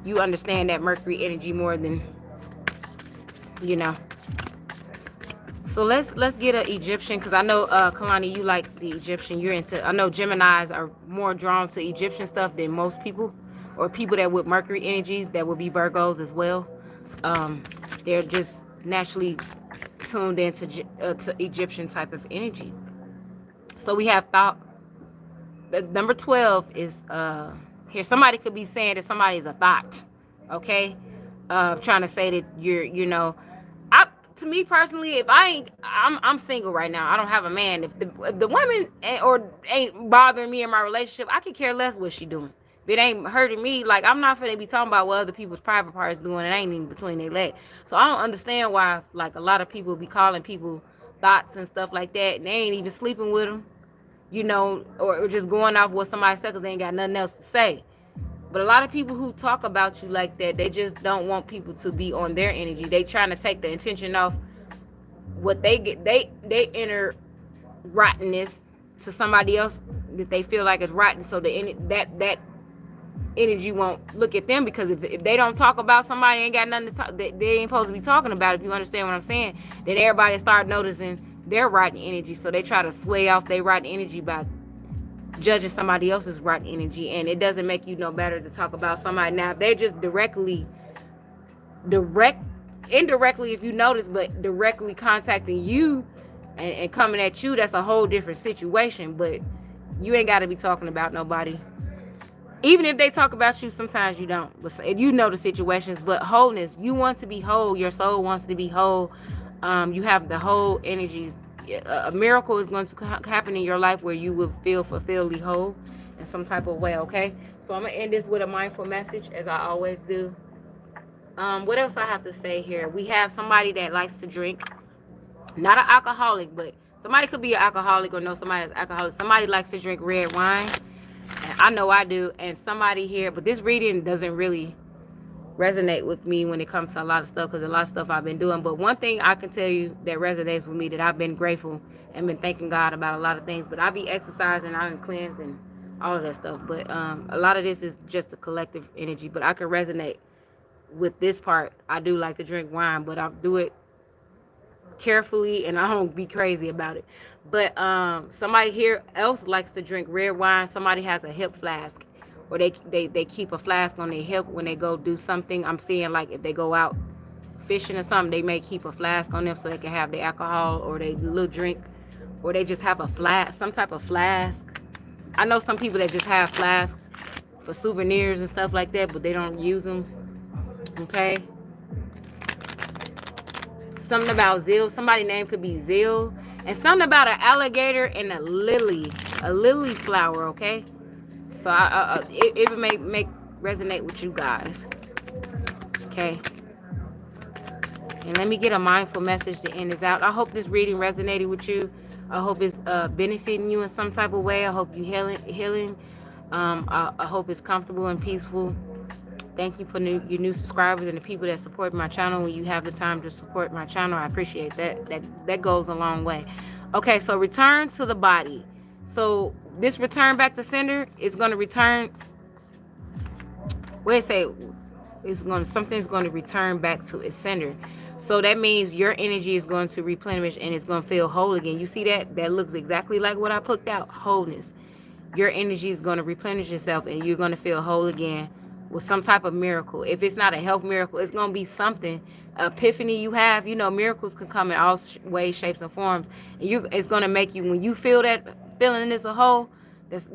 you understand that Mercury energy more than So let's get an Egyptian, because I know Kalani, you like the Egyptian. You're into. I know Geminis are more drawn to Egyptian stuff than most people, or people that with Mercury energies that would be Virgos as well. They're just naturally tuned into to Egyptian type of energy. So we have thought. The number 12 is here. Somebody could be saying that somebody is a thought. Okay, trying to say that you're to me personally, if I'm single right now. I don't have a man. If the woman ain't bothering me in my relationship, I could care less what she doing. If it ain't hurting me, like, I'm not finna be talking about what other people's private parts doing. It ain't even between their legs. So I don't understand why, like, a lot of people be calling people thoughts and stuff like that, and they ain't even sleeping with them, or just going off what somebody said because they ain't got nothing else to say. But a lot of people who talk about you like that, they just don't want people to be on their energy. They trying to take the intention off what they get. They inner rottenness to somebody else that they feel like is rotten. So that energy won't look at them, because if they don't talk about somebody, ain't got nothing to talk. They ain't supposed to be talking about. If you understand what I'm saying, then everybody start noticing their rotten energy. So they try to sway off their rotten energy by judging somebody else's rotten energy. And it doesn't make you no better to talk about somebody. Now, if they're just indirectly, if you notice, but directly contacting you and coming at you, that's a whole different situation. But you ain't got to be talking about nobody. Even if they talk about you, sometimes you don't. But you know the situations. But wholeness, you want to be whole. Your soul wants to be whole. You have the whole energies. A miracle is going to happen in your life where you will feel fulfilledly whole in some type of way, okay? So I'm going to end this with a mindful message, as I always do. What else I have to say here? We have somebody that likes to drink. Not an alcoholic, but somebody could be an alcoholic or know somebody that's alcoholic. Somebody likes to drink red wine. And I know I do. And somebody here, but this reading doesn't really resonate with me when it comes to a lot of stuff, because a lot of stuff I've been doing. But one thing I can tell you that resonates with me, that I've been grateful and been thanking God about a lot of things. But I be exercising, I done cleansed and all of that stuff. But a lot of this is just a collective energy. But I can resonate with this part. I do like to drink wine, but I do it carefully and I don't be crazy about it. But somebody here else likes to drink red wine. Somebody has a hip flask, or they keep a flask on their hip when they go do something. I'm seeing like if they go out fishing or something, they may keep a flask on them so they can have the alcohol or they little drink, or they just have a flask, some type of flask. I know some people that just have flasks for souvenirs and stuff like that, but they don't use them. Okay. Something about zeal. Somebody's name could be Zeal. And something about an alligator and a lily flower, okay? So it would make resonate with you guys. Okay. And let me get a mindful message to end this out. I hope this reading resonated with you. I hope it's benefiting you in some type of way. I hope you healing. I hope it's comfortable and peaceful. Thank you for your new subscribers and the people that support my channel. When you have the time to support my channel, I appreciate that. That goes a long way. Okay, so return to the body. So this return back to sender is going to return. Something's going to return back to its sender. So that means your energy is going to replenish and it's going to feel whole again. You see that? That looks exactly like what I put out. Wholeness. Your energy is going to replenish itself and you're going to feel whole again with some type of miracle. If it's not a health miracle, it's going to be something. Epiphany you have. You know, miracles can come in all ways, shapes, and forms. And it's going to make you, when you feel that feeling is a whole,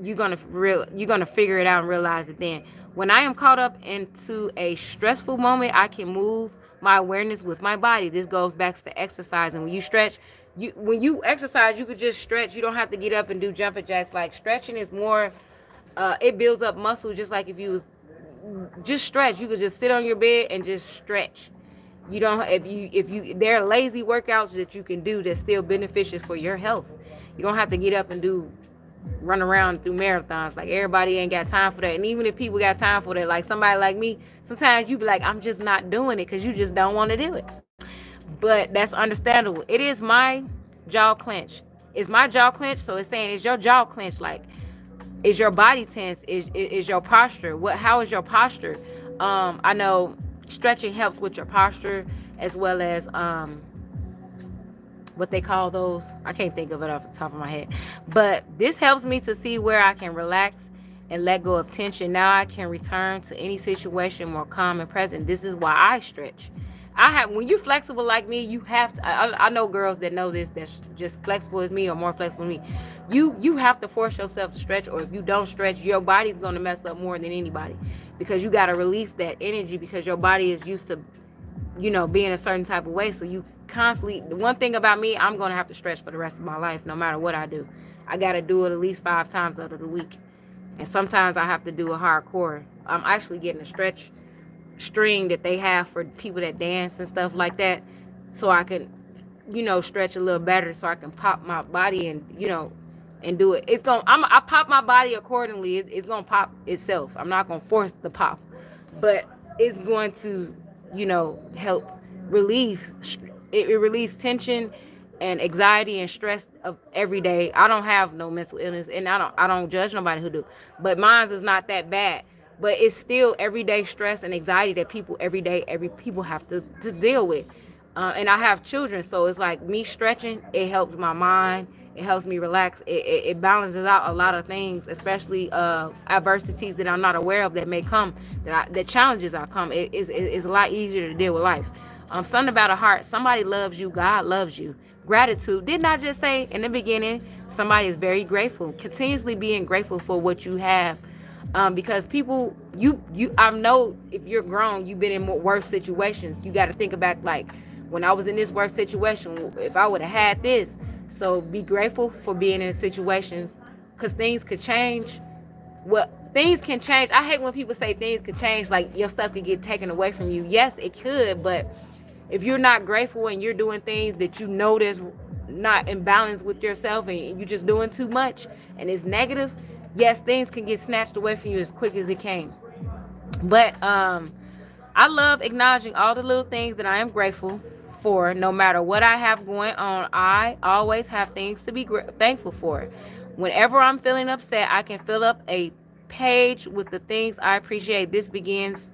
you're going to figure it out and realize it then. When I am caught up into a stressful moment, I can move my awareness with my body. This goes back to exercising. When you stretch, when you exercise, you could just stretch. You don't have to get up and do jumping jacks. Like stretching is more, it builds up muscle, just like if you was just stretch. You could just sit on your bed and just stretch. You don't, there are lazy workouts that you can do that's still beneficial for your health. You don't have to get up and run around through marathons. Like everybody ain't got time for that. And even if people got time for that, like somebody like me, sometimes you be like, I'm just not doing it because you just don't want to do it. But that's understandable. It is my jaw clench. It's my jaw clench, so it's saying, is your jaw clenched? Like, is your body tense? Is your posture? How is your posture? I know stretching helps with your posture, as well as what they call those. I can't think of it off the top of my head. But this helps me to see where I can relax and let go of tension. Now I can return to any situation more calm and present. This is why I stretch. When you're flexible like me, you have to. I know girls that know this, that's just flexible as me or more flexible than me. You have to force yourself to stretch, or if you don't stretch, your body's going to mess up more than anybody, because you got to release that energy, because your body is used to, being a certain type of way. So you constantly, the one thing about me, I'm going to have to stretch for the rest of my life, no matter what I do. I got to do it at least 5 times out of the week. And sometimes I have to do a hardcore. I'm actually getting a stretch string that they have for people that dance and stuff like that, so I can, stretch a little better, so I can pop my body and, and do it. I pop my body accordingly. It's going to pop itself. I'm not going to force the pop, but it's going to, help relieve. It relieves tension and anxiety and stress of every day. I don't have no mental illness, and I don't judge nobody who do, but mine is not that bad. But it's still everyday stress and anxiety that people people have to deal with. And I have children, so it's like me stretching. It helps my mind. It helps me relax. It balances out a lot of things, especially adversities that I'm not aware of that may come, that challenges I come. It's a lot easier to deal with life. Something about a heart. Somebody loves you. God loves you. Gratitude. Didn't I just say in the beginning? Somebody is very grateful. Continuously being grateful for what you have, because people, I know if you're grown, you've been in more worse situations. You got to think about, like, when I was in this worst situation, if I would have had this. So be grateful for being in situations, because things could change. Well, things can change. I hate when people say things could change, like your stuff could get taken away from you. Yes, it could, but if you're not grateful and you're doing things that you know there's not in balance with yourself, and you're just doing too much and it's negative, yes, things can get snatched away from you as quick as it came. But I love acknowledging all the little things that I am grateful for. No matter what I have going on, I always have things to be thankful for. Whenever I'm feeling upset, I can fill up a page with the things I appreciate. This begins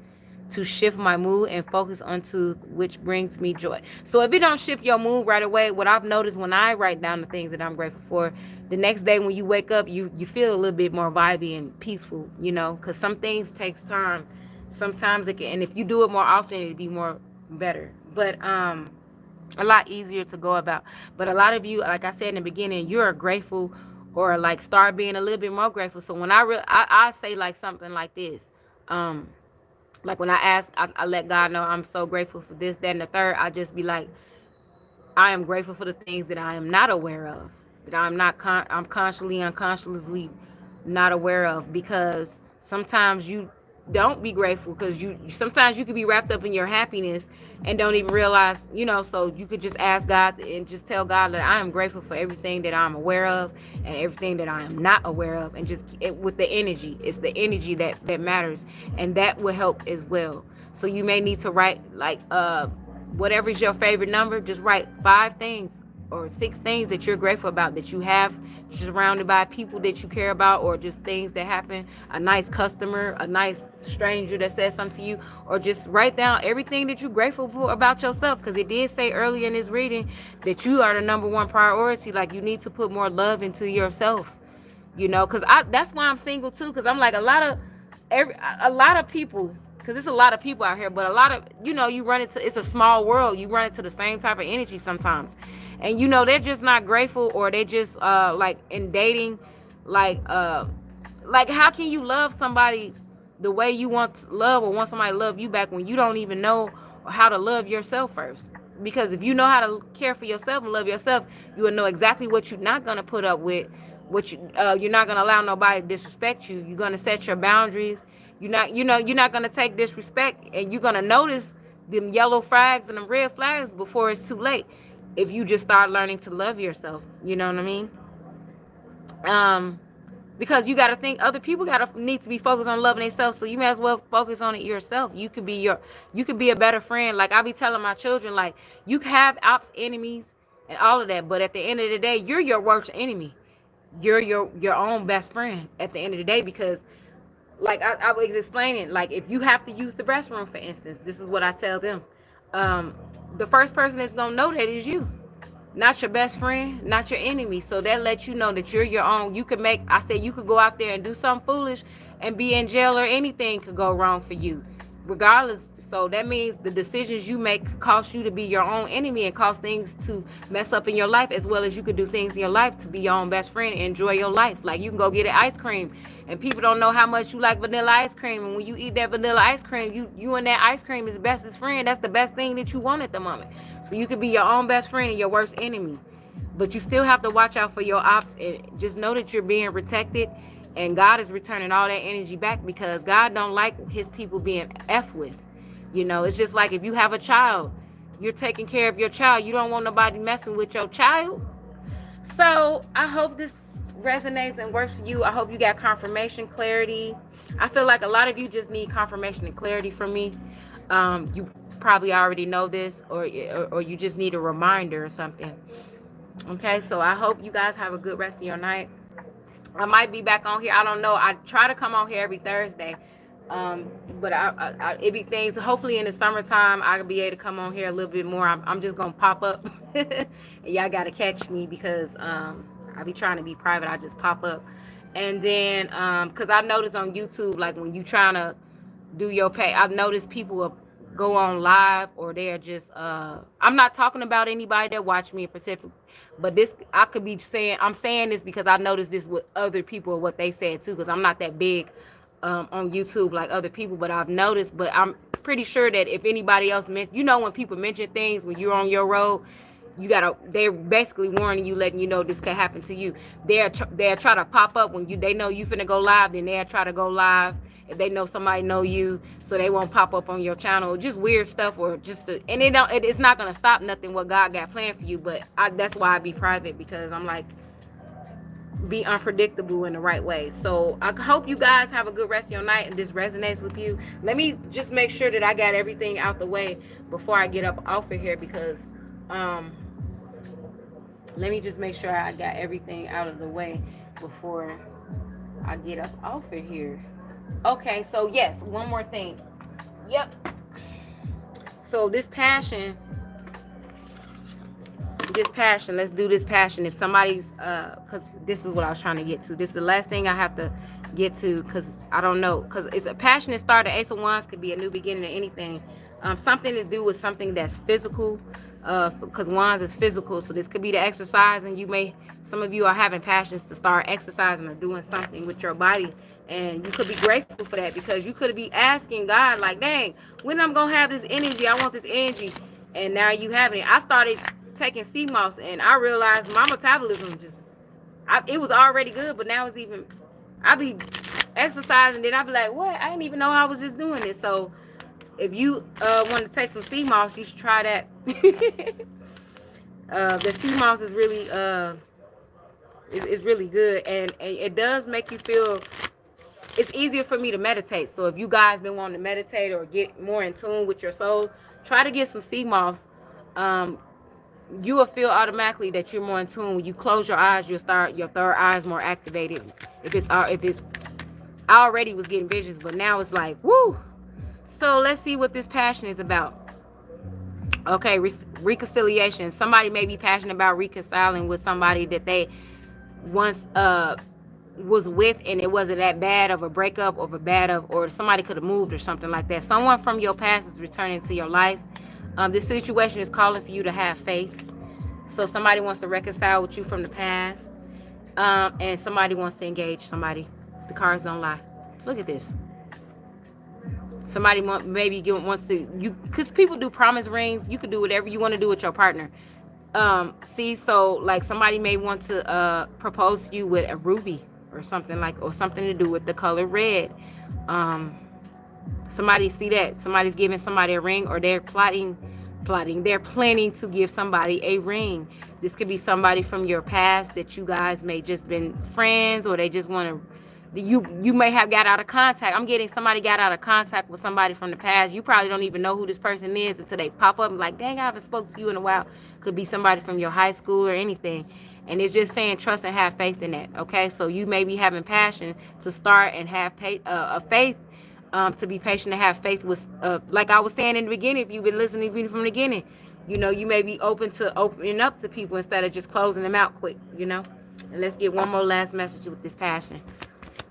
to shift my mood and focus onto which brings me joy. So if it don't shift your mood right away, what I've noticed when I write down the things that I'm grateful for, the next day when you wake up, you feel a little bit more vibey and peaceful, because some things takes time. Sometimes it can, and if you do it more often, it'd be more better. But a lot easier to go about. But a lot of you, like I said in the beginning, you're grateful, or like start being a little bit more grateful. So when I say like something like this, like when I ask, I let God know I'm so grateful for this, that, and the third. I just be like, I am grateful for the things that I am not aware of, that I'm consciously, unconsciously not aware of, because sometimes you don't be grateful, because sometimes you could be wrapped up in your happiness and don't even realize, so you could just ask God and just tell God that I am grateful for everything that I'm aware of and everything that I am not aware of, and just with the energy. It's the energy that matters, and that will help as well. So you may need to write, like, whatever is your favorite number, just write 5 things or 6 things that you're grateful about, that you have, surrounded by people that you care about, or just things that happen, a nice customer, a nice stranger that says something to you, or just write down everything that you're grateful for about yourself, because it did say earlier in this reading that you are the number one priority. Like, you need to put more love into yourself, because that's why I'm single too, because I'm like, a lot of people, because there's a lot of people out here, but a lot of, you run into, it's a small world, you run into the same type of energy sometimes, and they're just not grateful, or they just like in dating, like how can you love somebody the way you want to love, or want somebody to love you back, when you don't even know how to love yourself first? Because if you know how to care for yourself and love yourself, you will know exactly what you're not going to put up with, what you're not going to allow nobody to disrespect you. You're going to set your boundaries. You're not going to take disrespect, and you're going to notice them yellow flags and them red flags before it's too late, if you just start learning to love yourself. You know what I mean? Because you got to think, other people need to be focused on loving themselves, so you may as well focus on it yourself. You could be a better friend. Like I be telling my children, like, you have ops enemies and all of that, but at the end of the day, you're your worst enemy. You're your own best friend at the end of the day, because like I was explaining, like, if you have to use the restroom, for instance, this is what I tell them. The first person that's gonna know that is you, not your best friend, not your enemy. So that lets you know that you're your own. You could you could go out there and do something foolish and be in jail, or anything could go wrong for you, regardless. So that means the decisions you make cost you to be your own enemy, and cause things to mess up in your life, as well as you could do things in your life to be your own best friend and enjoy your life. Like, you can go get an ice cream, and people don't know how much you like vanilla ice cream, and when you eat that vanilla ice cream, you and that ice cream is bestest friend. That's the best thing that you want at the moment. So you could be your own best friend and your worst enemy, but you still have to watch out for your ops, and just know that you're being protected, and God is returning all that energy back, because God don't like his people being F with. It's just like, if you have a child, you're taking care of your child. You don't want nobody messing with your child. So I hope this resonates and works for you. I hope you got confirmation, clarity. I feel like a lot of you just need confirmation and clarity from me. You probably already know this, or you just need a reminder or something. Okay, so I hope you guys have a good rest of your night. I might be back on here. I don't know. I try to come on here every Thursday, But it be things. Hopefully in the summertime, I'll be able to come on here a little bit more. I'm just gonna pop up, and y'all gotta catch me because I be trying to be private. I just pop up, and then cause I noticed on YouTube, like when you trying to do your pay, I've noticed people will go on live or they're just I'm not talking about anybody that watch me in particular, but this I could be saying, I'm saying this because I noticed this with other people, what they said too, because I'm not that big on YouTube like other people, but I've noticed, but I'm pretty sure that if anybody else you know, when people mention things when you're on your road, they're basically warning you, letting you know this could happen to you. They'll try to pop up when they know you finna go live, then they'll try to go live if they know somebody know you, so they won't pop up on your channel. Just weird stuff, or and it's not gonna stop nothing what God got planned for you. But that's why I be private, because I'm like, be unpredictable in the right way. So I hope you guys have a good rest of your night and this resonates with you. Let me just make sure that I got everything out the way before I get up off of here, because let me just make sure I got everything out of the way before I get up off of here. Okay, so yes, one more thing. Yep. So this passion, let's do this passion. If somebody's because this is what I was trying to get to. This is the last thing I have to get to, because I don't know, because it's a passionate start. The Ace of Wands could be a new beginning of anything. Something to do with something that's physical, because Wands is physical. So this could be the exercise, and some of you are having passions to start exercising or doing something with your body, and you could be grateful for that, because you could be asking God, like, dang, when I'm gonna have this energy? I want this energy, and now you having it. I started taking sea moss, and I realized my metabolism it was already good, but now it's even, I be exercising, then I be like, what? I didn't even know I was just doing this. So if you want to take some sea moss, you should try that. The sea moss is really it's really good, and it does make you feel, it's easier for me to meditate. So if you guys been wanting to meditate or get more in tune with your soul, try to get some sea moss. You will feel automatically that you're more in tune. When you close your eyes, you'll start, your third eye is more activated. If it's I already was getting visions, but now it's like, woo. So let's see what this passion is about. Okay, reconciliation. Somebody may be passionate about reconciling with somebody that they once was with, and it wasn't that bad of a breakup, or somebody could have moved or something like that. Someone from your past is returning to your life. This situation is calling for you to have faith. So somebody wants to reconcile with you from the past, and somebody wants to engage somebody. The cards don't lie. Look at this. Somebody wants to, because people do promise rings. You could do whatever you want to do with your partner. So like somebody may want to propose to you with a ruby or something to do with the color red. Somebody see that somebody's giving somebody a ring, or they're planning to give somebody a ring. This could be somebody from your past that you guys may just been friends, or they just want to, you may have got out of contact. I'm getting somebody got out of contact with somebody from the past. You probably don't even know who this person is until they pop up and like, dang, I haven't spoken to you in a while. Could be somebody from your high school or anything. And it's just saying trust and have faith in that. Okay, so you may be having passion to start and have a faith, to be patient, to have faith with, like I was saying in the beginning, if you've been listening from the beginning, you may be open to opening up to people instead of just closing them out quick, And let's get one more last message with this passion.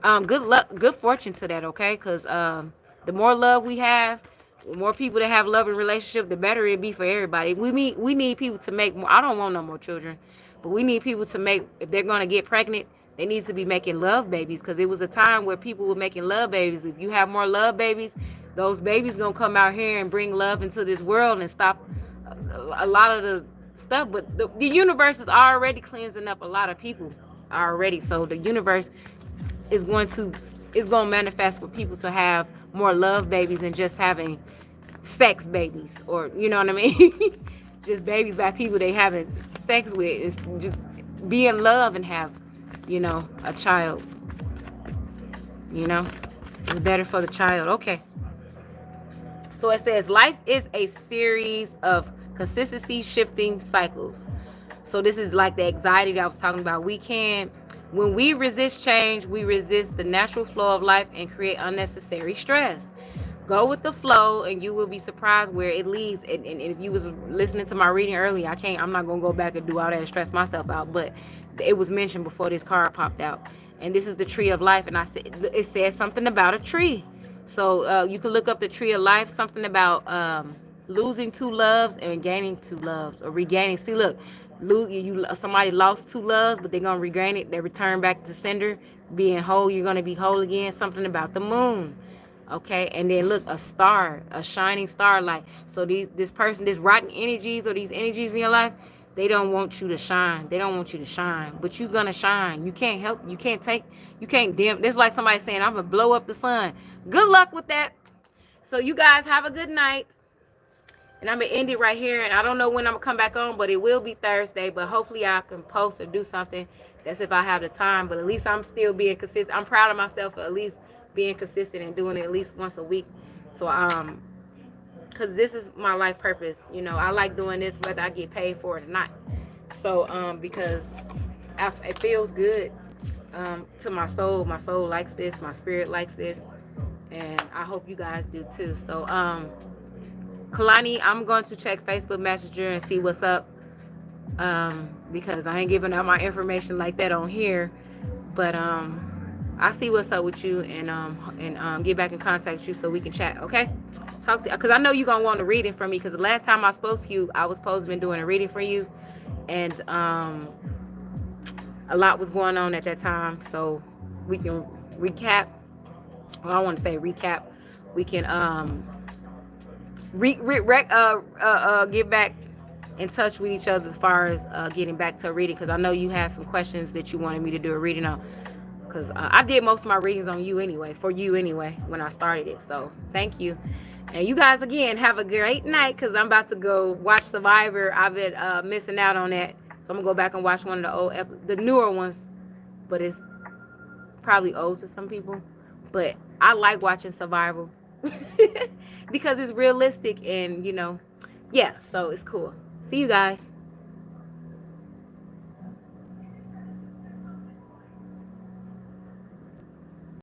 Good luck, good fortune to that, okay? Because the more love we have, the more people that have love and relationship, the better it be for everybody. We need people to make more. I don't want no more children, but we need people to make, if they're going to get pregnant, they need to be making love babies, because it was a time where people were making love babies. If you have more love babies, those babies going to come out here and bring love into this world and stop a lot of the stuff. But the universe is already cleansing up a lot of people already. So the universe is going to manifest for people to have more love babies than just having sex babies, or you know what I mean? Just babies by people they having sex with. It's just be in love and have, a child. It's better for the child. Okay. So it says life is a series of consistency shifting cycles. So this is like the anxiety that I was talking about. We can When we resist change, we resist the natural flow of life and create unnecessary stress. Go with the flow, and you will be surprised where it leads. And if you was listening to my reading earlier, I'm not gonna go back and do all that and stress myself out. But it was mentioned before this card popped out, and this is the tree of life. And I said it says something about a tree. So you can look up the tree of life. Something about losing two loves and gaining two loves, or regaining. See, look, somebody lost two loves, but they're gonna regain it. They return back to sender, being whole. You're gonna be whole again. Something about the moon. Okay, and then look, a star, a shining starlight. So this rotten energies, or these energies in your life, they don't want you to shine. They don't want you to shine, but you're gonna shine. You can't help. You can't dim. It's like somebody saying, "I'm gonna blow up the sun." Good luck with that. So you guys have a good night. And I'm going to end it right here. And I don't know when I'm going to come back on, but it will be Thursday. But hopefully I can post or do something. That's if I have the time. But at least I'm still being consistent. I'm proud of myself for at least being consistent and doing it at least once a week. So, because this is my life purpose. You know, I like doing this whether I get paid for it or not. So, because it feels good to my soul. My soul likes this. My spirit likes this. And I hope you guys do too. So, Kalani, I'm going to check Facebook Messenger and see what's up, because I ain't giving out my information like that on here. But I see what's up with you, and get back in contact with you so we can chat. Okay, talk to you, because I know you're gonna want a reading from me. Because the last time I spoke to you, I was supposed to be doing a reading for you, and a lot was going on at that time. So we can recap. Well, I want to say recap. We can get back in touch with each other as far as getting back to a reading, because I know you had some questions that you wanted me to do a reading on, because I did most of my readings on you anyway, for you anyway, when I started it. So thank you. And you guys, again, have a great night, because I'm about to go watch Survivor. I've been missing out on that, so I'm gonna go back and watch one of the newer ones, but it's probably old to some people, but I like watching Survival because it's realistic, and yeah, so it's cool. See you guys.